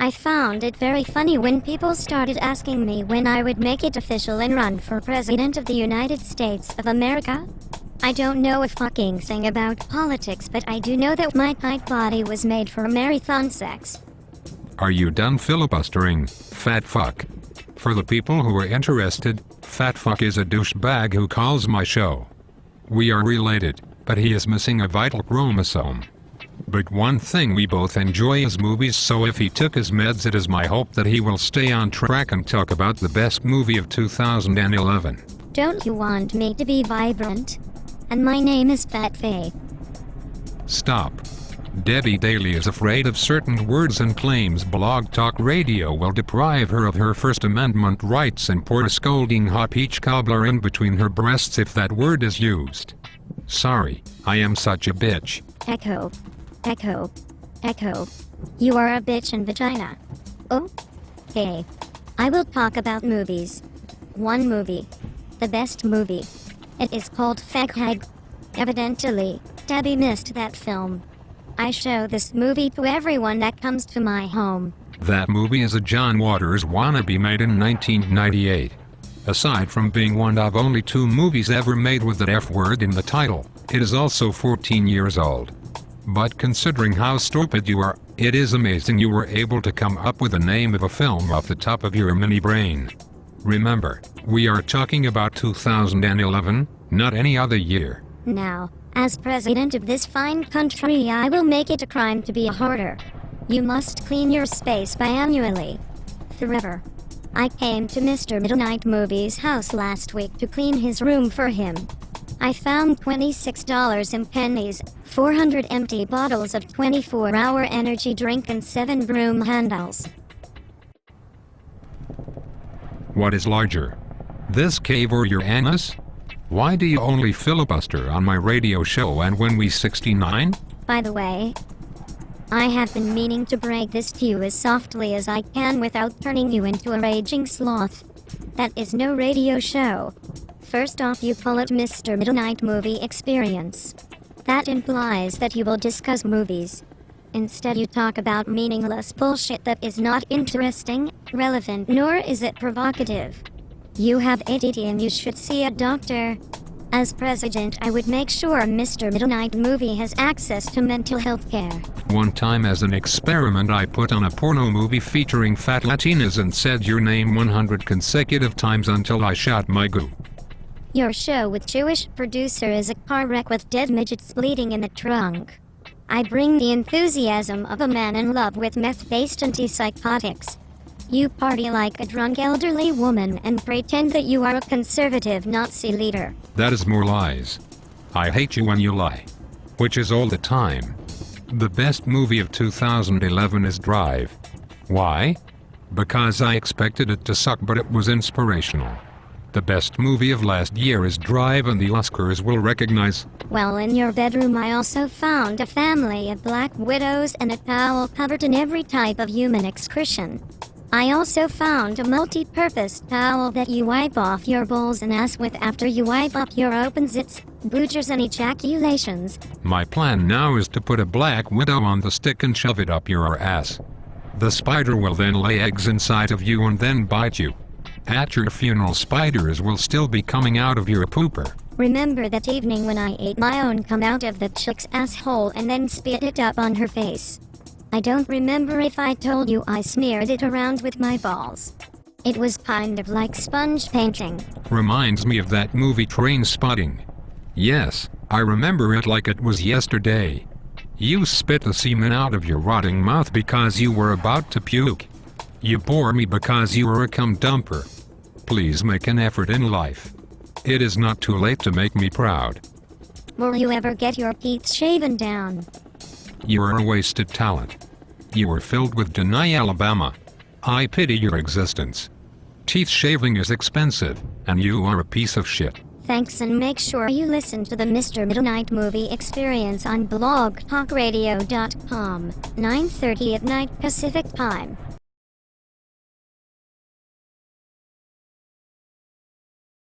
I found it very funny when people started asking me when I would make it official and run for President of the United States of America. I don't know a fucking thing about politics, but I do know that my tight body was made for marathon sex. Are you done filibustering, fat fuck? For the people who are interested, fat fuck is a douchebag who calls my show. We are related, but he is missing a vital chromosome. But one thing we both enjoy is movies, so if he took his meds, it is my hope that he will stay on track and talk about the best movie of 2011. Don't you want me to be vibrant? And my name is Fat Faye. Stop. Debbie Daly is afraid of certain words and claims Blog Talk Radio will deprive her of her First Amendment rights and pour a scolding hot peach cobbler in between her breasts if that word is used. Sorry, I am such a bitch. Echo. Echo. Echo. You are a bitch in vagina. Oh? Hey. I will talk about movies. One movie. The best movie. It is called Faghag. Evidently, Debbie missed that film. I show this movie to everyone that comes to my home. That movie is a John Waters wannabe made in 1998. Aside from being one of only 2 movies ever made with that F word in the title, it is also 14 years old. But considering how stupid you are, it is amazing you were able to come up with the name of a film off the top of your mini brain. Remember, we are talking about 2011, not any other year. Now, as president of this fine country, I will make it a crime to be a hoarder. You must clean your space biannually. Forever. I came to Mr. Midnight Movie's house last week to clean his room for him. I found $26 in pennies, 400 empty bottles of 24-hour energy drink, and 7 broom handles. What is larger? This cave or your anus? Why do you only filibuster on my radio show and when we 69? By the way, I have been meaning to break this to you as softly as I can without turning you into a raging sloth. That is no radio show. First off, you call it Mr. Midnight Movie Experience. That implies that you will discuss movies. Instead, you talk about meaningless bullshit that is not interesting, relevant, nor is it provocative. You have ADD and you should see a doctor. As president, I would make sure Mr. Midnight Movie has access to mental health care. One time as an experiment, I put on a porno movie featuring fat Latinas and said your name 100 consecutive times until I shot my goo. Your show with Jewish producer is a car wreck with dead midgets bleeding in the trunk. I bring the enthusiasm of a man in love with meth-based antipsychotics. You party like a drunk elderly woman and pretend that you are a conservative Nazi leader. That is more lies. I hate you when you lie. Which is all the time. The best movie of 2011 is Drive. Why? Because I expected it to suck, but it was inspirational. The best movie of last year is Drive, and the Oscars will recognize. Well, in your bedroom I also found a family of black widows and a towel covered in every type of human excretion. I also found a multi-purpose towel that you wipe off your balls and ass with after you wipe up your open zits, boogers and ejaculations. My plan now is to put a black widow on the stick and shove it up your ass. The spider will then lay eggs inside of you and then bite you. At your funeral, spiders will still be coming out of your pooper. Remember that evening when I ate my own cum out of the chick's asshole and then spit it up on her face? I don't remember if I told you I smeared it around with my balls. It was kind of like sponge painting. Reminds me of that movie Trainspotting. Yes, I remember it like it was yesterday. You spit the semen out of your rotting mouth because you were about to puke. You bore me because you were a cum dumper. Please make an effort in life. It is not too late to make me proud. Will you ever get your teeth shaven down? You are a wasted talent. You are filled with Denai, Alabama. I pity your existence. Teeth shaving is expensive, and you are a piece of shit. Thanks, and make sure you listen to the Mr. Midnight Movie Experience on blogtalkradio.com, 9:30 at night Pacific Time.